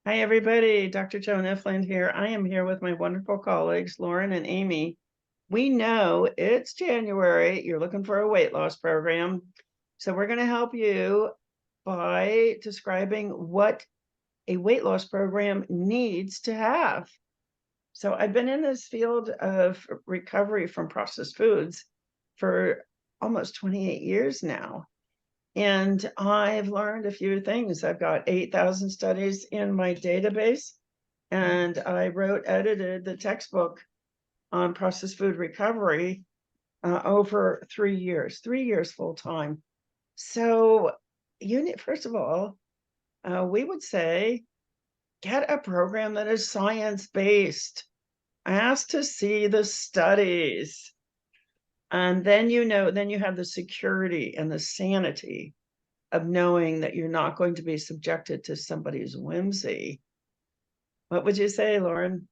Hi, everybody. Dr. Joan Ifland here. I am here with my wonderful colleagues, Lauren and Amy. We know it's January. You're looking for a weight loss program. So we're going to help you by describing what a weight loss program needs to have. So I've been in this field of recovery from processed foods for almost 28 years now. And I've learned a few things. I've got 8,000 studies in my database, and I edited the textbook on processed food recovery over 3 years full time. So, first of all, we would say get a program that is science based. Ask to see the studies. And then then you have the security and the sanity of knowing that you're not going to be subjected to somebody's whimsy. What would you say, Lauren?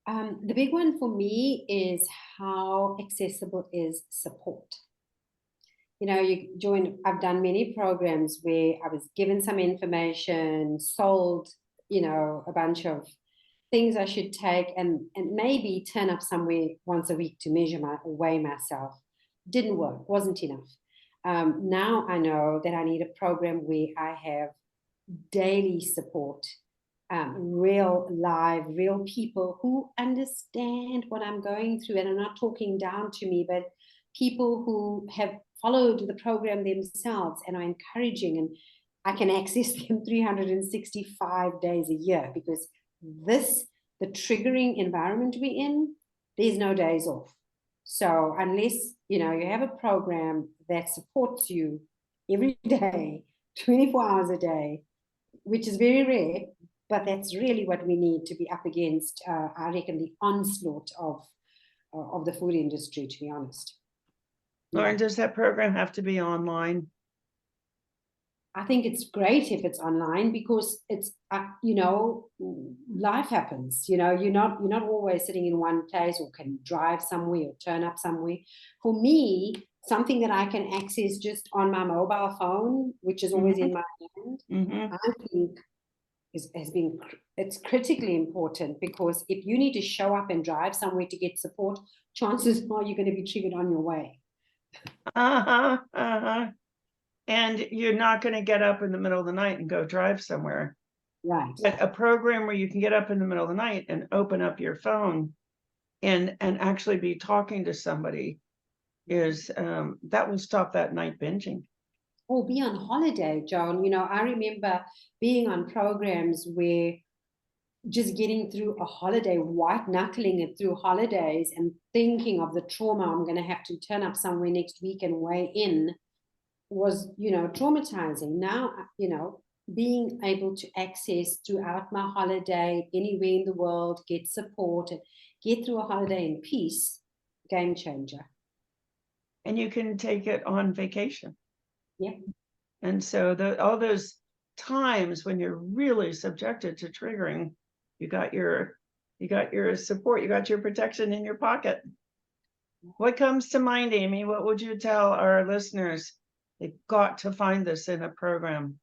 The big one for me is how accessible is support. I've done many programs where I was given some information, sold, a bunch of things I should take and maybe turn up somewhere once a week to weigh myself. Didn't work, wasn't enough. Now I know that I need a program where I have daily support, real people who understand what I'm going through and are not talking down to me, but people who have followed the program themselves and are encouraging, and I can access them 365 days a year because the triggering environment we're in, there's no days off. So unless you have a program that supports you every day, 24 hours a day, which is very rare, but that's really what we need to be up against. I reckon the onslaught of the food industry, to be honest. Lauren, does that program have to be online? I think it's great if it's online because it's life happens. You're not always sitting in one place or can drive somewhere or turn up somewhere. For me, something that I can access just on my mobile phone, which is always in my hand, I think it's critically important, because if you need to show up and drive somewhere to get support, chances are you're going to be triggered on your way. And you're not going to get up in the middle of the night and go drive somewhere. Right. But a program where you can get up in the middle of the night and open up your phone and actually be talking to somebody is that will stop that night binging. Or be on holiday, Joan. I remember being on programs where just getting through a holiday, white knuckling it through holidays and thinking of the trauma I'm going to have to turn up somewhere next week and weigh in was, traumatizing. Now, being able to access throughout my holiday, anywhere in the world, get support and get through a holiday in peace, game changer. And you can take it on vacation. Yeah. And so all those times when you're really subjected to triggering, you got your support, you got your protection in your pocket. What comes to mind, Amy? What would you tell our listeners? They've got to find this in a program.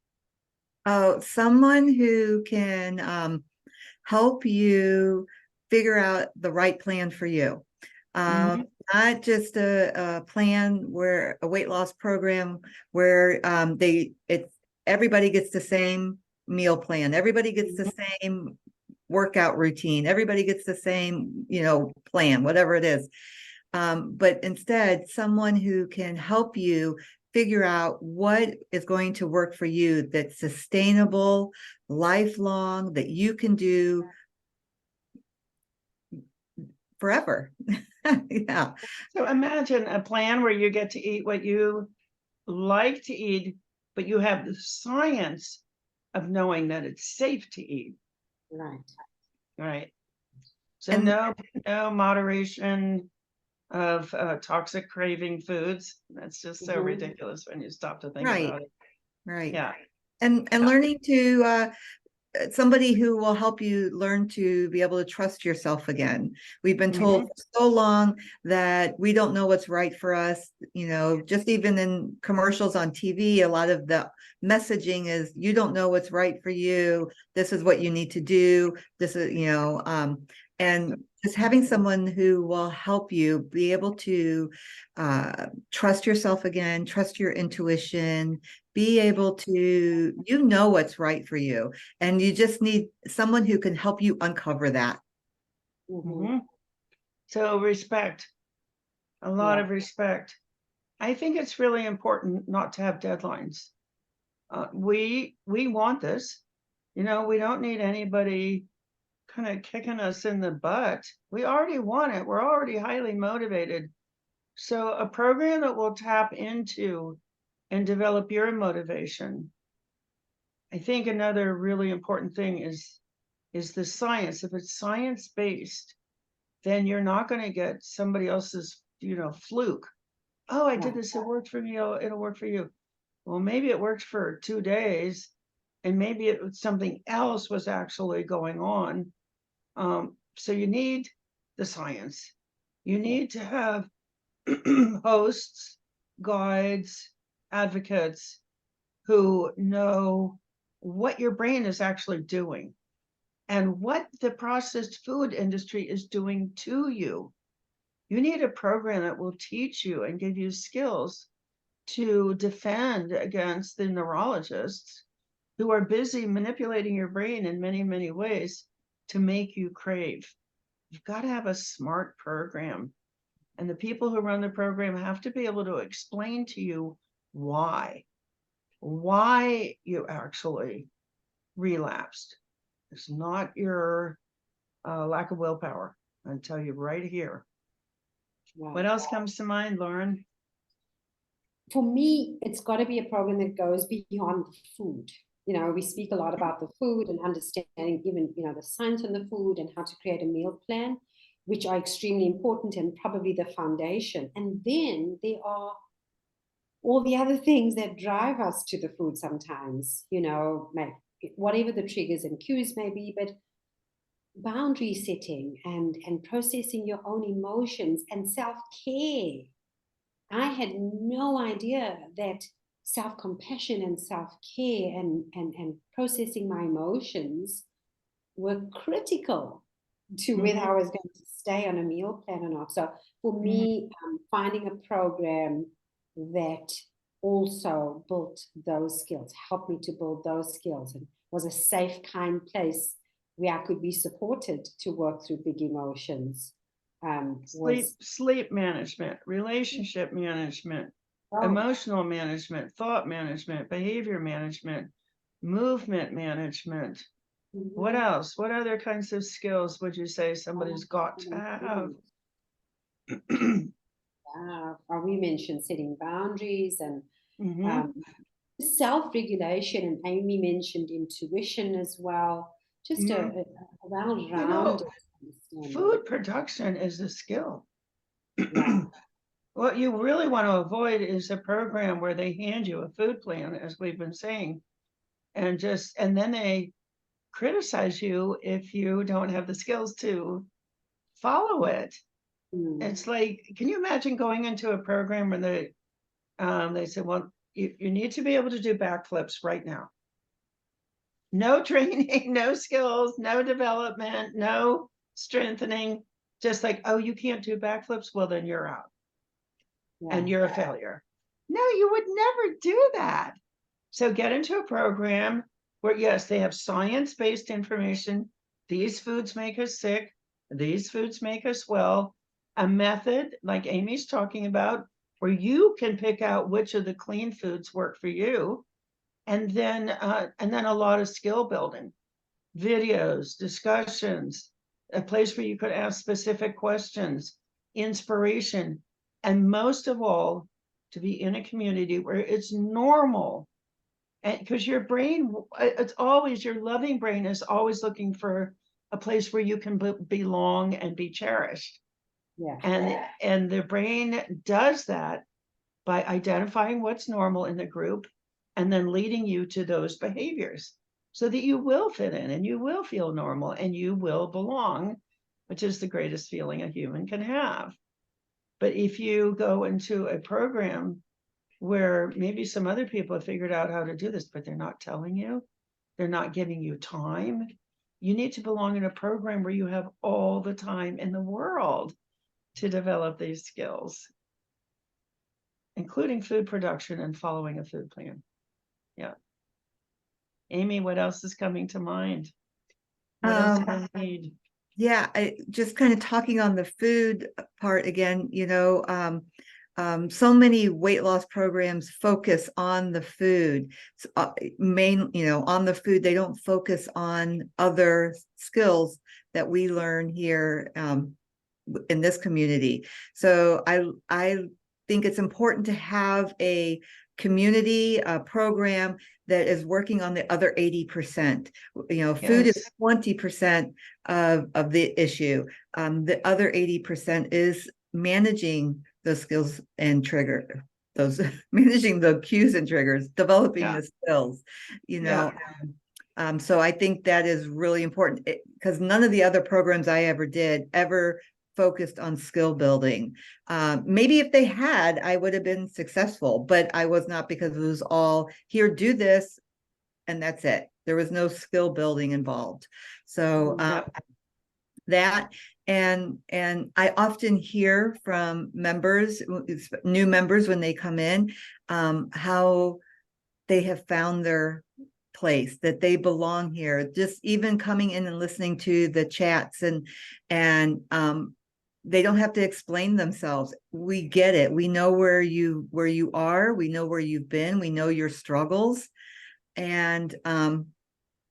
Oh, someone who can help you figure out the right plan for you. Not just a plan where a weight loss program where everybody gets the same meal plan, everybody gets the same workout routine, everybody gets the same, plan, whatever it is. But instead, someone who can help you figure out what is going to work for you, that's sustainable, lifelong, that you can do forever. Yeah. So imagine a plan where you get to eat what you like to eat, but you have the science of knowing that it's safe to eat. Right. So And no moderation of toxic craving foods. That's just so ridiculous when you stop to think about it. Right. Yeah. And learning to somebody who will help you learn to be able to trust yourself again. We've been told Mhm. for so long that we don't know what's right for us. Just even in commercials on TV, a lot of the messaging is, you don't know what's right for you. This is what you need to do. This is, and just having someone who will help you be able to trust yourself again, trust your intuition, be able to, what's right for you. And you just need someone who can help you uncover that. Mhm. So respect, a lot Yeah. of respect. I think it's really important not to have deadlines. We want this. We don't need anybody kind of kicking us in the butt. We already want it. We're already highly motivated. So a program that will tap into and develop your motivation. I think another really important thing is the science. If it's science based, then you're not going to get somebody else's, fluke. Oh, I did Yeah. this. It worked for me. Oh, it'll work for you. Well, maybe it worked for 2 days, and maybe something else was actually going on. So you need the science. You need to have hosts, guides, advocates who know what your brain is actually doing and what the processed food industry is doing to you. You need a program that will teach you and give you skills to defend against the neurologists who are busy manipulating your brain in many, many ways to make you crave. You've got to have a smart program. And the people who run the program have to be able to explain to you why you actually relapsed. It's not your lack of willpower. I'll tell you right here. What Right. else comes to mind, Lauren? For me, it's got to be a program that goes beyond the food. We speak a lot about the food and understanding even, the science on the food and how to create a meal plan, which are extremely important and probably the foundation. And then there are all the other things that drive us to the food sometimes, whatever the triggers and cues may be, but boundary setting and processing your own emotions and self-care. I had no idea that self-compassion and self-care and processing my emotions were critical to whether I Mm-hmm. was going to stay on a meal plan or not. So for Mm-hmm. me, finding a program that also built those skills, helped me to build those skills, and was a safe, kind place where I could be supported to work through big emotions. Was Sleep management, relationship management, oh, emotional management, thought management, behavior management, movement management. What mhm. else? What other kinds of skills would you say somebody's got to have? We mentioned setting boundaries and Mm-hmm. um, self-regulation, and Amy mentioned intuition as well. Just Mm-hmm. a You know, well-rounded understanding. food production is a skill. Yeah, What you really want to avoid is a program where they hand you a food plan, as we've been saying, and then they criticize you if you don't have the skills to follow it. mm, It's like, can you imagine going into a program where they say, well, you need to be able to do backflips right now. No training, no skills, no development, no strengthening. Just like, oh, you can't do backflips? Well, then you're out yeah, and you're a failure. No, you would never do that. So get into a program where, yes, they have science-based information. These foods make us sick. These foods make us well. A method like Amy's talking about, where you can pick out which of the clean foods work for you, and then a lot of skill building, videos, discussions, a place where you could ask specific questions, inspiration, and most of all, to be in a community where it's normal. And because your brain, it's always, your loving brain is always looking for a place where you can belong and be cherished. yeah, And the brain does that by identifying what's normal in the group and then leading you to those behaviors. so that you will fit in and you will feel normal and you will belong, which is the greatest feeling a human can have. But if you go into a program where maybe some other people have figured out how to do this, but they're not telling you, they're not giving you time, you need to belong in a program where you have all the time in the world to develop these skills, including food production and following a food plan. Yeah. Amy, what else is coming to mind? What else do you need? Yeah, just kind of talking on the food part again, so many weight loss programs focus on the food, on the food. They don't focus on other skills that we learn here in this community. So I think it's important to have a community program that is working on the other 80%. Food is 20% of the issue. The other 80% is managing those skills and those managing the cues and triggers, developing the skills, so I think that is really important because none of the other programs I ever did ever focused on skill building. Maybe if they had, I would have been successful, but I was not, because it was all here, do this, and that's it. There was no skill building involved. So that, and I often hear from members, new members, when they come in, how they have found their place, that they belong here. Just even coming in and listening to the chats, and they don't have to explain themselves. We get it. We know where you are. We know where you've been. We know your struggles, and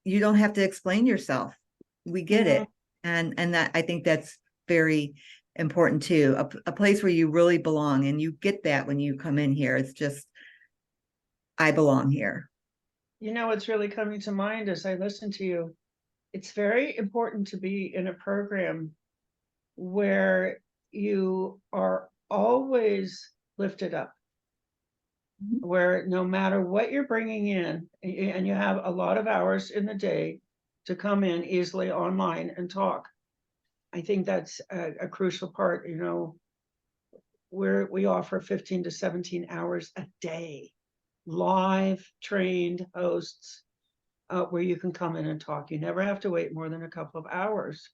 you don't have to explain yourself. We get it, and that, I think that's very important too. A place where you really belong, and you get that when you come in here. It's just, I belong here. What's really coming to mind as I listen to you, it's very important to be in a program where you are always lifted up, where no matter what you're bringing in, and you have a lot of hours in the day to come in easily online and talk. I think that's a crucial part, where we offer 15 to 17 hours a day, live trained hosts, where you can come in and talk. You never have to wait more than a couple of hours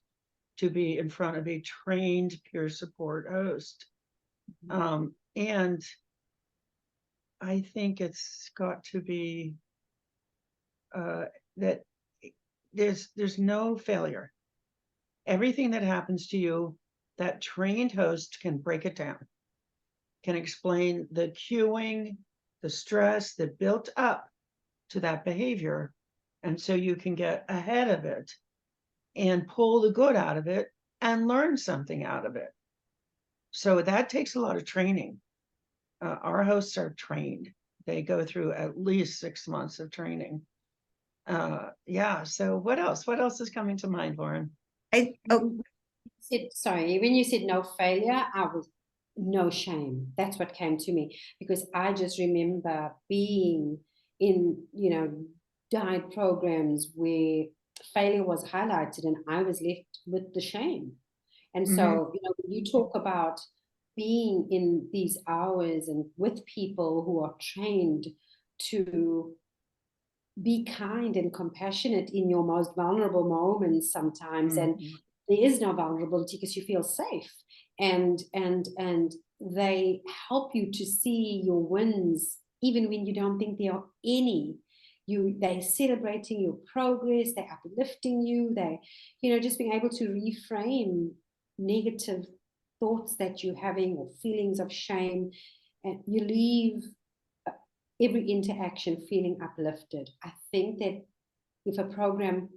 to be in front of a trained peer support host. And I think it's got to be that there's no failure. Everything that happens to you, that trained host can break it down, can explain the cueing, the stress that built up to that behavior. And so you can get ahead of it and pull the good out of it and learn something out of it. So that takes a lot of training. Our hosts are trained. They go through at least 6 months of training. So what else? What else is coming to mind, Lauren? Sorry, when you said no failure, I was no shame. That's what came to me, because I just remember being in, diet programs where failure was highlighted and I was left with the shame. And so, when you talk about being in these hours and with people who are trained to be kind and compassionate in your most vulnerable moments sometimes, and there is no vulnerability because you feel safe, and they help you to see your wins even when you don't think there are any. They're celebrating your progress, they're uplifting you, they just being able to reframe negative thoughts that you're having or feelings of shame, and you leave every interaction feeling uplifted. I think that if a program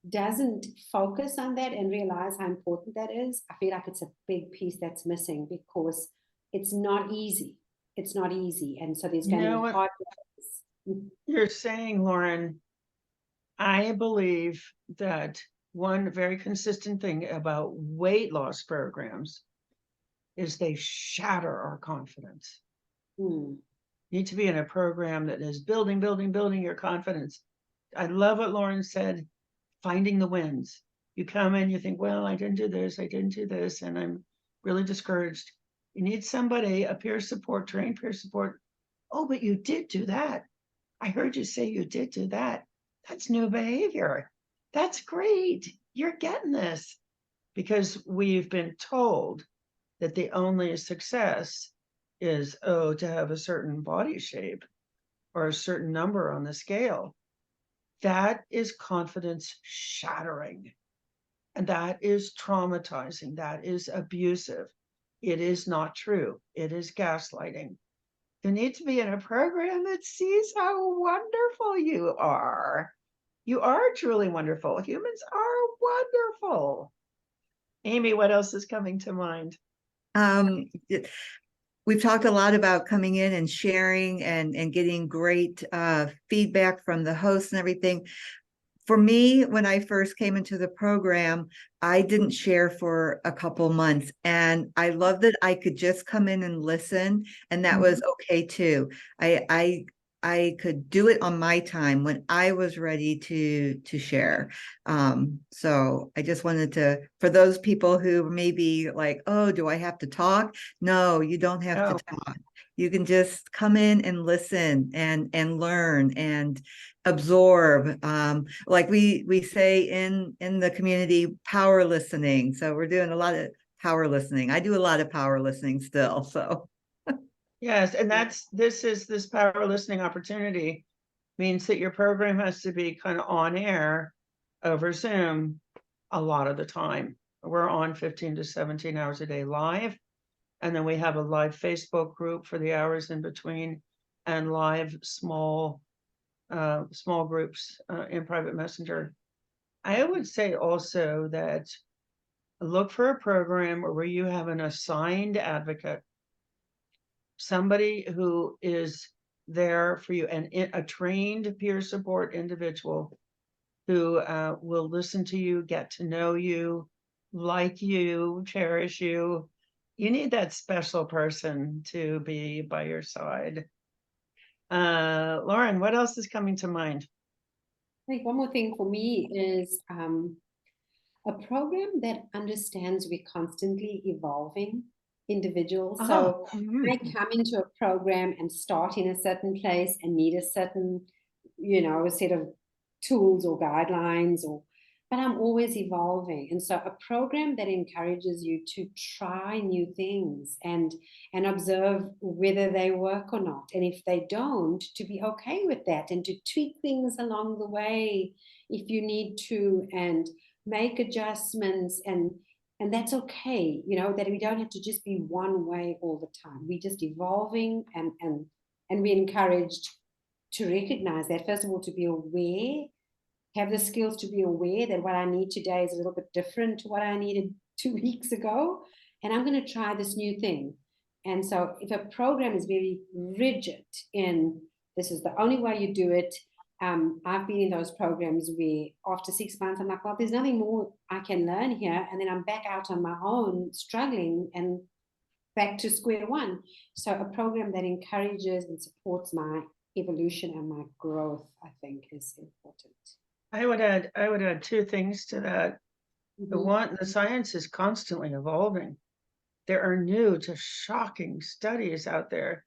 doesn't focus on that and realize how important that is, I feel like it's a big piece that's missing, because it's not easy. It's not easy. And so there's going to be hard ways. You're saying, Lauren, I believe that one very consistent thing about weight loss programs is they shatter our confidence. You need to be in a program that is building your confidence, I love what Lauren said, finding the wins. You come in, you think, well, I didn't do this, and I'm really discouraged. You need somebody, a peer support, trained peer support. Oh, but you did do that. I heard you say you did do that. That's new behavior. That's great. You're getting this. Because we've been told that the only success is, oh, to have a certain body shape or a certain number on the scale. That is confidence shattering. And that is traumatizing. That is abusive. It is not true. It is gaslighting. You need to be in a program that sees how wonderful you are. You are truly wonderful. Humans are wonderful. Amy, what else is coming to mind? Um, we've talked a lot about coming in and sharing and getting great feedback from the hosts and everything. For me, when I first came into the program, I didn't share for a couple months, and I loved that I could just come in and listen, and that was okay too. I could do it on my time when I was ready to share. So I just wanted to, for those people who may be like, oh, do I have to talk? No, you don't have to talk. You can just come in and listen and learn and absorb. Like we say in the community, power listening. So we're doing a lot of power listening. I do a lot of power listening still. So Yes, and this power listening opportunity means that your program has to be kind of on air over Zoom a lot of the time. We're on 15 to 17 hours a day live, and then we have a live Facebook group for the hours in between, and live small groups in private messenger. I would say also that look for a program where you have an assigned advocate, somebody who is there for you, and a trained peer support individual who will listen to you, get to know you, like you, cherish you. You need that special person to be by your side. Lauren, what else is coming to mind? I think one more thing for me is a program that understands we're constantly evolving individuals. So I come into a program and start in a certain place and need a certain, a set of tools or guidelines, but I'm always evolving. And so a program that encourages you to try new things and observe whether they work or not. And if they don't, to be okay with that and to tweak things along the way if you need to, and make adjustments, and that's okay, that we don't have to just be one way all the time. We're just evolving, and we're encouraged to recognize that, first of all, to be aware, have the skills to be aware that what I need today is a little bit different to what I needed 2 weeks ago, and I'm going to try this new thing. And so if a program is very rigid in this is the only way you do it, I've been in those programs where after 6 months, I'm like, well, there's nothing more I can learn here. And then I'm back out on my own, struggling and back to square one. So a program that encourages and supports my evolution and my growth, I think, is important. I would add two things to that. The science is constantly evolving. There are new to shocking studies out there.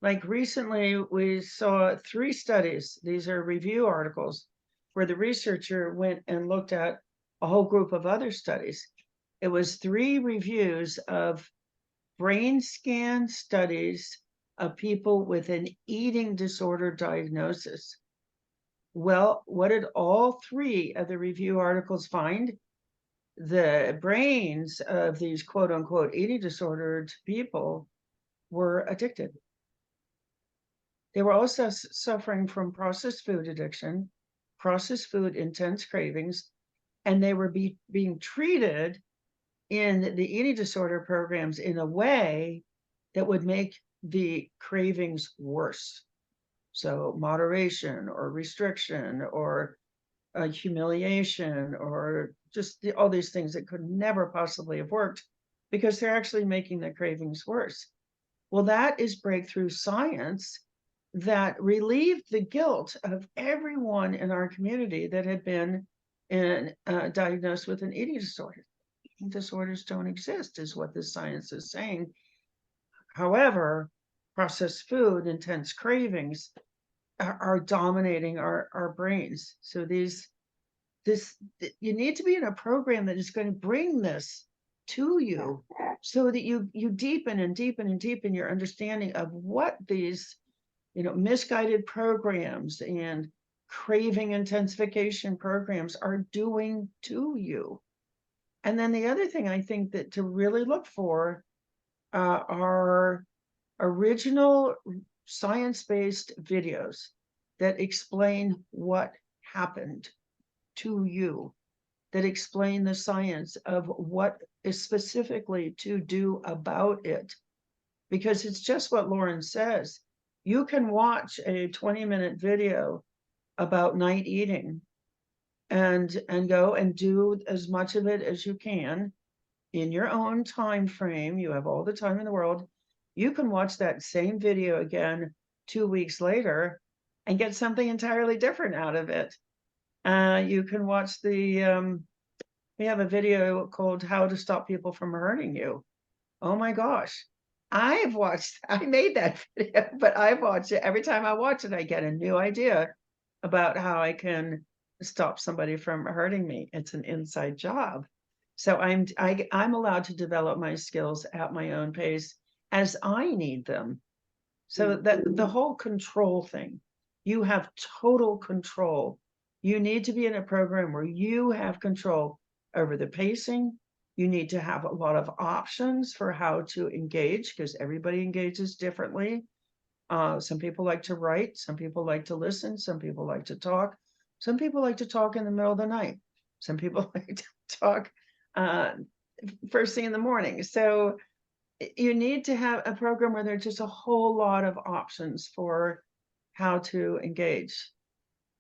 Like recently, we saw 3 studies. These are review articles where the researcher went and looked at a whole group of other studies. It was 3 reviews of brain scan studies of people with an eating disorder diagnosis. Well, what did all 3 of the review articles find? The brains of these quote unquote eating disordered people were addicted. They were also suffering from processed food addiction, processed food intense cravings, and they were being treated in the eating disorder programs in a way that would make the cravings worse. So moderation or restriction or humiliation or just all these things that could never possibly have worked because they're actually making the cravings worse. Well, that is breakthrough science that relieved the guilt of everyone in our community that had been diagnosed with an eating disorder. Eating disorders don't exist, is what the science is saying. However, processed food, intense cravings are dominating our brains. So you need to be in a program that is going to bring this to you, so that you deepen and deepen and deepen your understanding of what these misguided programs and craving intensification programs are doing to you. And then the other thing I think that to really look for are original science-based videos that explain what happened to you, that explain the science of what is specifically to do about it. Because it's just what Lauren says. You can watch a 20-minute video about night eating and go and do as much of it as you can in your own time frame. You have all the time in the world. You can watch that same video again 2 weeks later and get something entirely different out of it. You can watch we have a video called How to Stop People from Hurting You. Oh my gosh. I made that video, but I've watched it. Every time I watch it, I get a new idea about how I can stop somebody from hurting me. It's an inside job. So I'm allowed to develop my skills at my own pace as I need them. So that the whole control thing, you have total control. You need to be in a program where you have control over the pacing. You need to have a lot of options for how to engage, because everybody engages differently. Some people like to write, some people like to listen, some people like to talk, some people like to talk in the middle of the night, some people like to talk first thing in the morning. So you need to have a program where there's just a whole lot of options for how to engage.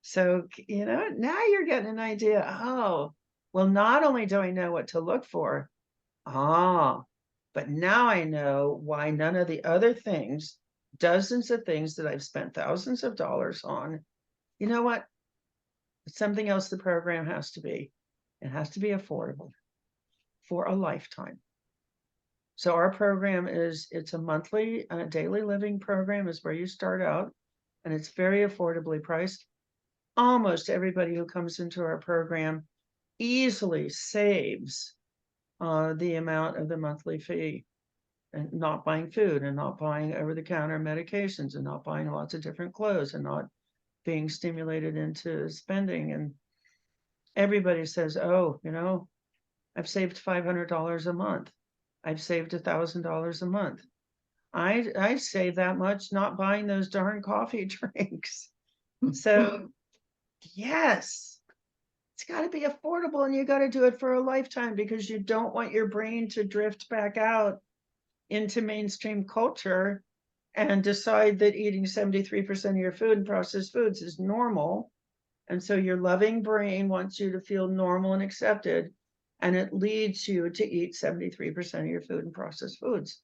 So, now you're getting an idea. Oh, well, not only do I know what to look for, but now I know why none of the other things, dozens of things that I've spent thousands of dollars on, you know what? It's something else the program has to be. It has to be affordable for a lifetime. So our program it's a monthly daily living program is where you start out, and it's very affordably priced. Almost everybody who comes into our program easily saves the amount of the monthly fee, and not buying food and not buying over-the-counter medications and not buying lots of different clothes and not being stimulated into spending. And everybody says, oh, I've saved $500 a month. I've saved $1,000 a month. I save that much not buying those darn coffee drinks. So yes, it's got to be affordable, and you got to do it for a lifetime, because you don't want your brain to drift back out into mainstream culture and decide that eating 73% of your food and processed foods is normal. And so your loving brain wants you to feel normal and accepted, and it leads you to eat 73% of your food and processed foods.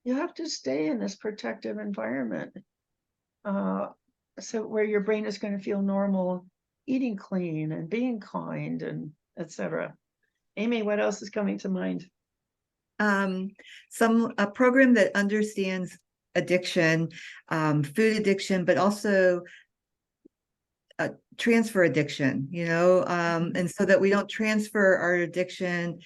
You have to stay in this protective environment, so where your brain is going to feel normal, eating clean and being kind, and etc. Amy, what else is coming to mind? A program that understands addiction, food addiction, but also transfer addiction, and so that we don't transfer our addiction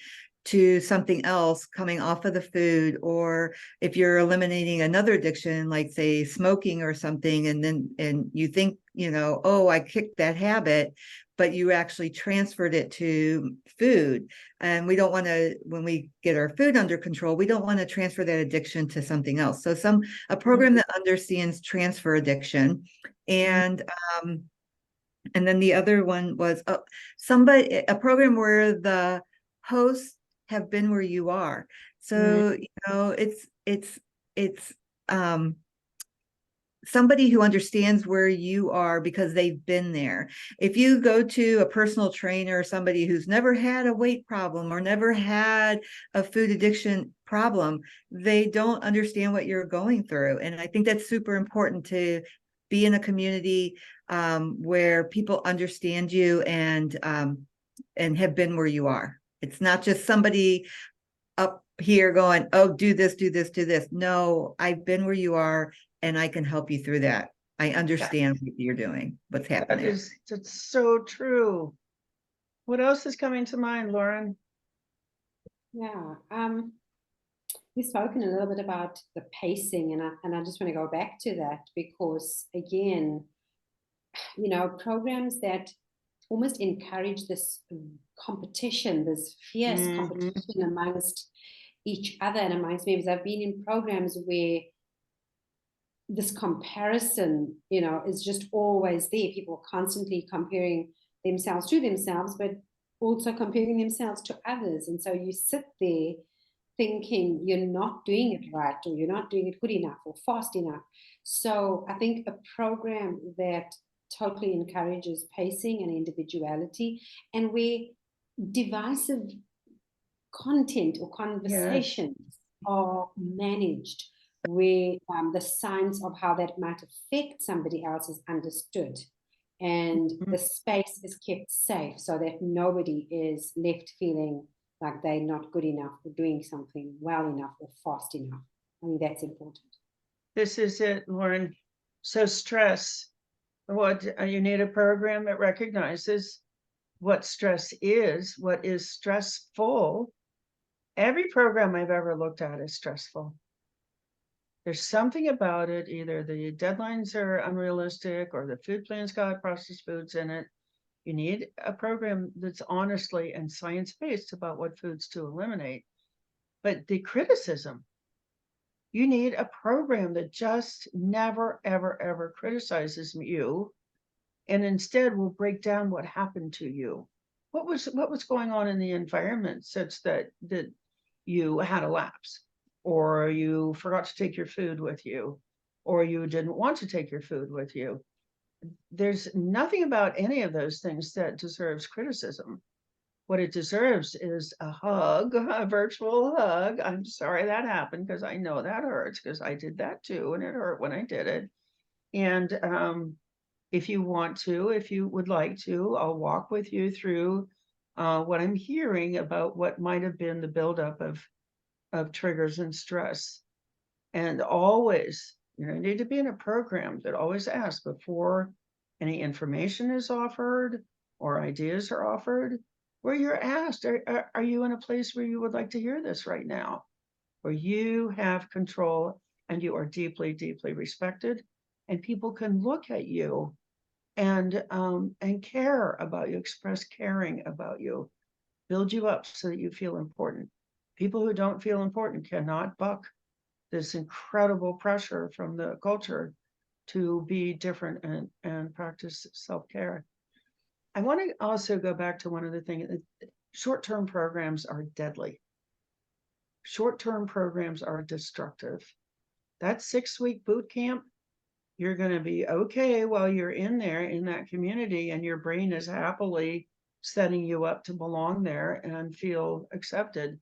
to something else coming off of the food, or if you're eliminating another addiction, like say smoking or something, and you think, oh, I kicked that habit, but you actually transferred it to food. And we don't want to, when we get our food under control, we don't want to transfer that addiction to something else. So a program that understands transfer addiction. And then the other one was a program where the hosts have been where you are. So, it's somebody who understands where you are because they've been there. If you go to a personal trainer or somebody who's never had a weight problem or never had a food addiction problem, they don't understand what you're going through. And I think that's super important to be in a community where people understand you and have been where you are. It's not just somebody up here going, oh, do this, do this, do this. No, I've been where you are and I can help you through that. I understand what you're doing, what's happening. That's so true. What else is coming to mind, Lauren? Yeah, we've spoken a little bit about the pacing, and I just want to go back to that because, again, you know, programs that almost encourage this competition, this fierce competition amongst each other and amongst members. I've been in programs where this comparison, you know, is just always there. People are constantly comparing themselves to themselves, but also comparing themselves to others. And so you sit there thinking you're not doing it right, or you're not doing it good enough or fast enough. So I think a program that totally encourages pacing and individuality, and where divisive content or conversations are managed, where the science of how that might affect somebody else is understood, and the space is kept safe so that nobody is left feeling like they're not good enough or doing something well enough or fast enough. I think that's important. This is it, Lauren. So stress, what you need a program that recognizes what stress is, what is stressful. Every program I've ever looked at is stressful. There's something about it, either the deadlines are unrealistic or the food plan's got processed foods in it. You need a program that's honestly and science-based about what foods to eliminate. But the criticism, you need a program that just never, ever, ever criticizes you, and instead will break down what happened to you. What was going on in the environment such that you had a lapse, or you forgot to take your food with you, or you didn't want to take your food with you. There's nothing about any of those things that deserves criticism. What it deserves is a hug, a virtual hug. I'm sorry that happened, because I know that hurts, because I did that too, and it hurt when I did it. And if you want to, if you would like to, I'll walk with you through what I'm hearing about what might have been the buildup of triggers and stress. And always, you need to be in a program that always asks before any information is offered or ideas are offered, where you're asked, are you in a place where you would like to hear this right now? Where you have control and you are deeply, deeply respected, and people can look at you and care about you, express caring about you, build you up so that you feel important. People who don't feel important cannot buck this incredible pressure from the culture to be different and practice self-care. I want to also go back to one other thing. Short-term programs are deadly. Short-term programs are destructive. That 6-week boot camp, you're going to be okay while you're in there in that community, and your brain is happily setting you up to belong there and feel accepted.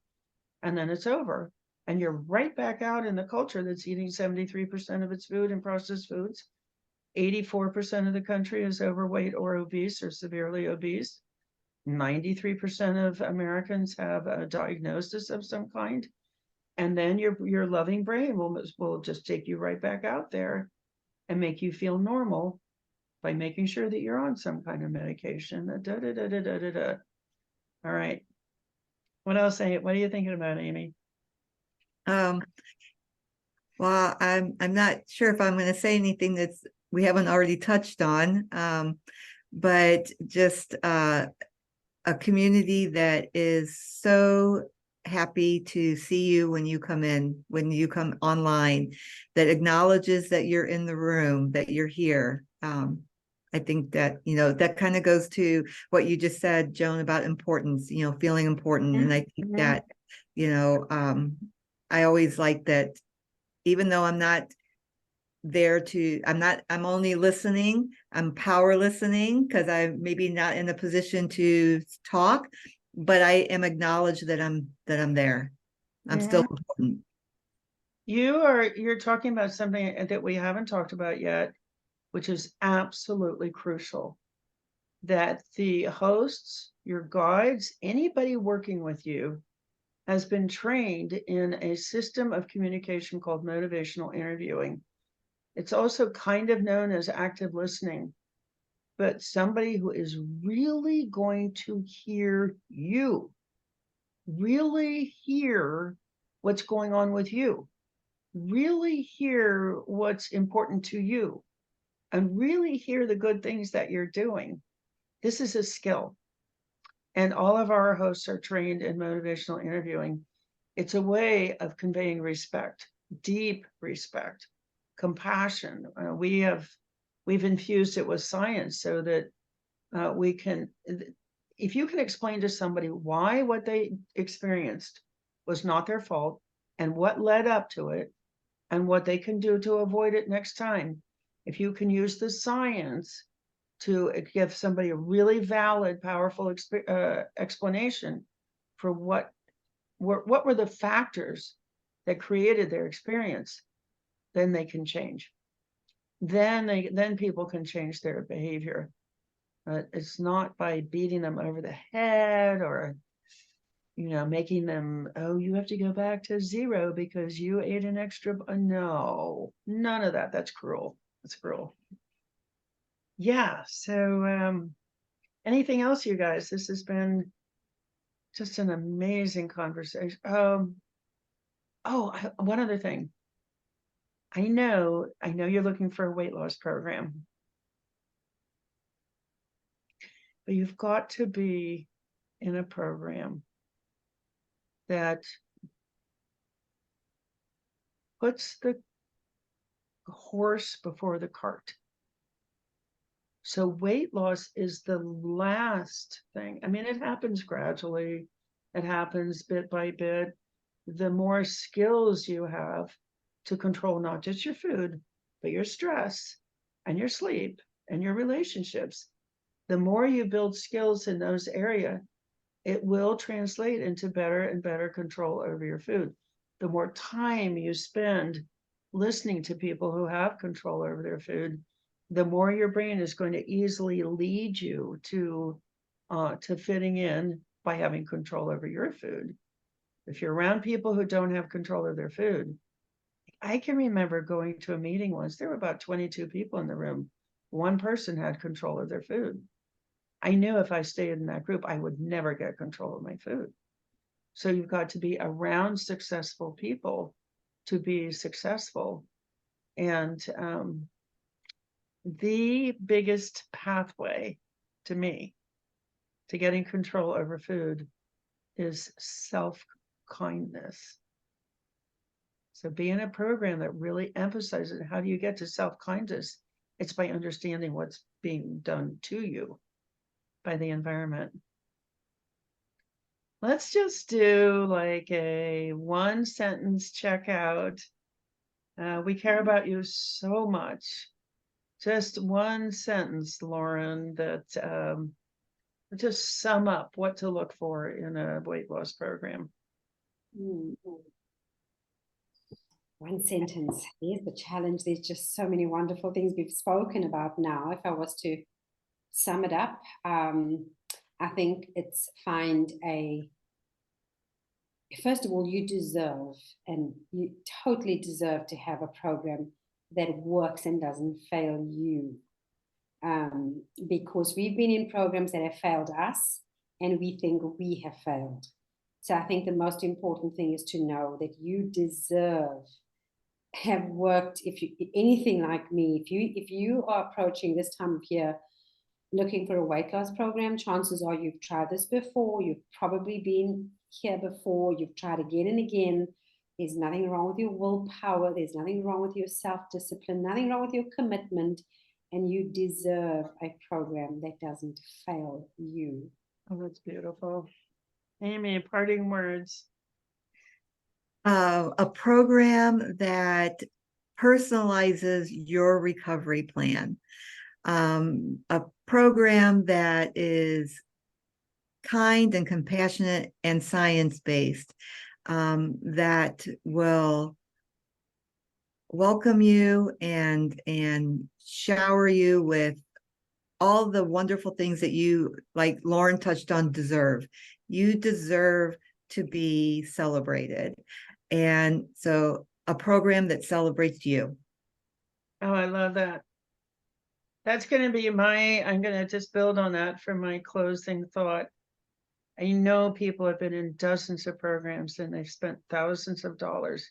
And then it's over. And you're right back out in the culture that's eating 73% of its food in processed foods. 84% of the country is overweight or obese or severely obese. 93% of Americans have a diagnosis of some kind. And then your loving brain will just take you right back out there and make you feel normal by making sure that you're on some kind of medication. All right. What else? What are you thinking about, Amy? Well, I'm not sure if I'm going to say anything that's we haven't already touched on, but just a community that is so happy to see you when you come in, when you come online, that acknowledges that you're in the room, that you're here. I think that, you know, that kind of goes to what you just said, Joan, about importance, you know, feeling important. And I think that, you know, I always like that, even though I'm not there to, I'm only listening, I'm power listening, because I'm maybe not in a position to talk, but I am acknowledged that I'm there. I'm still important. You're talking about something that we haven't talked about yet, which is absolutely crucial, that the hosts, your guides, anybody working with you has been trained in a system of communication called motivational interviewing. It's also kind of known as active listening, but somebody who is really going to hear you, really hear what's going on with you, really hear what's important to you, and really hear the good things that you're doing. This is a skill. And all of our hosts are trained in motivational interviewing. It's a way of conveying respect, deep respect, compassion. We've infused it with science so that we can, if you can explain to somebody why what they experienced was not their fault and what led up to it and what they can do to avoid it next time, if you can use the science to give somebody a really valid, powerful explanation for what were the factors that created their experience, then they can change. Then people can change their behavior. It's not by beating them over the head or making them, oh, you have to go back to 0 because you ate an extra. No, none of that. That's cruel. That's cruel. Yeah. So, anything else, you guys? This has been just an amazing conversation. One other thing. I know you're looking for a weight loss program, but you've got to be in a program that puts the horse before the cart. So weight loss is the last thing. I mean, it happens gradually. It happens bit by bit. The more skills you have to control not just your food, but your stress and your sleep and your relationships, the more you build skills in those areas, it will translate into better and better control over your food. The more time you spend listening to people who have control over their food, the more your brain is going to easily lead you to fitting in by having control over your food. If you're around people who don't have control of their food, I can remember going to a meeting once. There were about 22 people in the room. One person had control of their food. I knew if I stayed in that group, I would never get control of my food. So you've got to be around successful people to be successful. And the biggest pathway to me to getting control over food is self-kindness. So be in a program that really emphasizes how do you get to self-kindness? It's by understanding what's being done to you by the environment. Let's just do like a 1-sentence checkout. We care about you so much. Just 1 sentence, Lauren, that just sum up what to look for in a weight loss program. Mm. One sentence. Here's the challenge. There's just so many wonderful things we've spoken about now. If I was to sum it up, I think it's first of all, you deserve, and you totally deserve to have a program that works and doesn't fail you. Because we've been in programs that have failed us and we think we have failed. So I think the most important thing is to know that you deserve, have worked, if you anything like me, if you are approaching this time of year looking for a weight loss program, chances are you've tried this before, you've probably been here before, you've tried again and again. There's nothing wrong with your willpower, there's nothing wrong with your self-discipline, nothing wrong with your commitment, and you deserve a program that doesn't fail you. Oh, that's beautiful. Amy, parting words. A program that personalizes your recovery plan. A program that is kind and compassionate and science-based, that will welcome you and shower you with all the wonderful things that you, like Lauren touched on, deserve. You deserve to be celebrated. And so a program that celebrates you. Oh, I love that. That's going to be I'm going to just build on that for my closing thought. I know people have been in dozens of programs and they've spent thousands of dollars.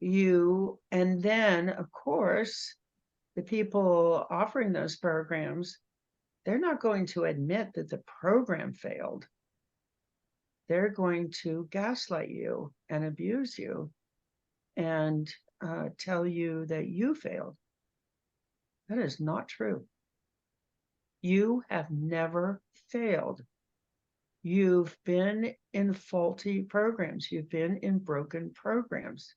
And then, of course, the people offering those programs, they're not going to admit that the program failed. They're going to gaslight you and abuse you and tell you that you failed. That is not true. You have never failed. You've been in faulty programs. You've been in broken programs.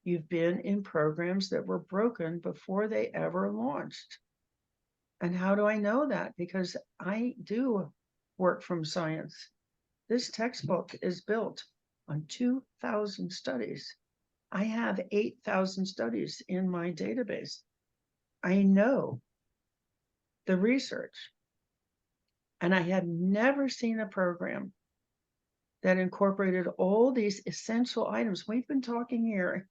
You've been in programs that were broken before they ever launched. And how do I know that? Because I do work from science. This textbook is built on 2,000 studies. I have 8,000 studies in my database. I know the research. And I had never seen a program that incorporated all these essential items. We've been talking here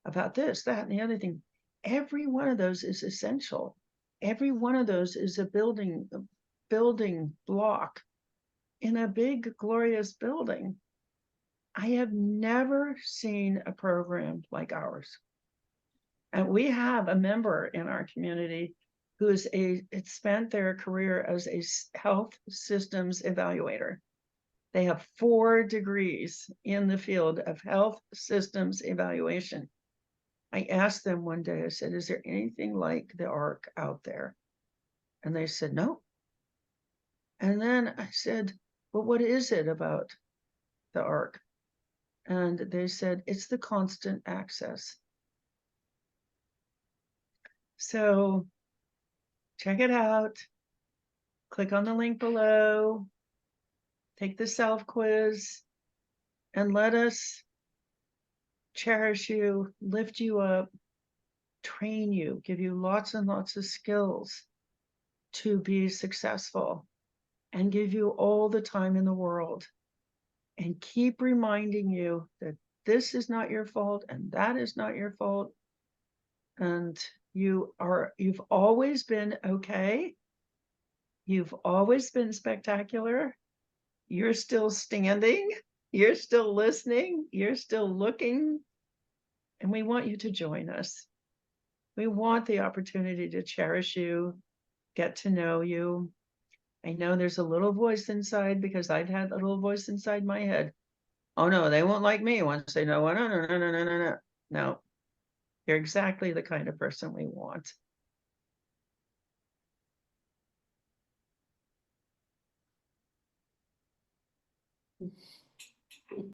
about this, that, and the other thing. Every one of those is essential. Every one of those is a building block in a big, glorious building. I have never seen a program like ours. And we have a member in our community who's spent their career as a health systems evaluator. They have 4 degrees in the field of health systems evaluation. I asked them one day, I said, is there anything like the ARC out there? And they said, no. And then I said, well, what is it about the ARC? And they said, it's the constant access. So check it out. Click on the link below. Take the self quiz and let us cherish you, lift you up, train you, give you lots and lots of skills to be successful, and give you all the time in the world, and keep reminding you that this is not your fault and that is not your fault. And you've always been okay. You've always been spectacular. You're still standing. You're still listening. You're still looking. And we want you to join us. We want the opportunity to cherish you, get to know you. I know there's a little voice inside, because I've had a little voice inside my head. Oh no, they won't like me once they know what. No. No, you're exactly the kind of person we want.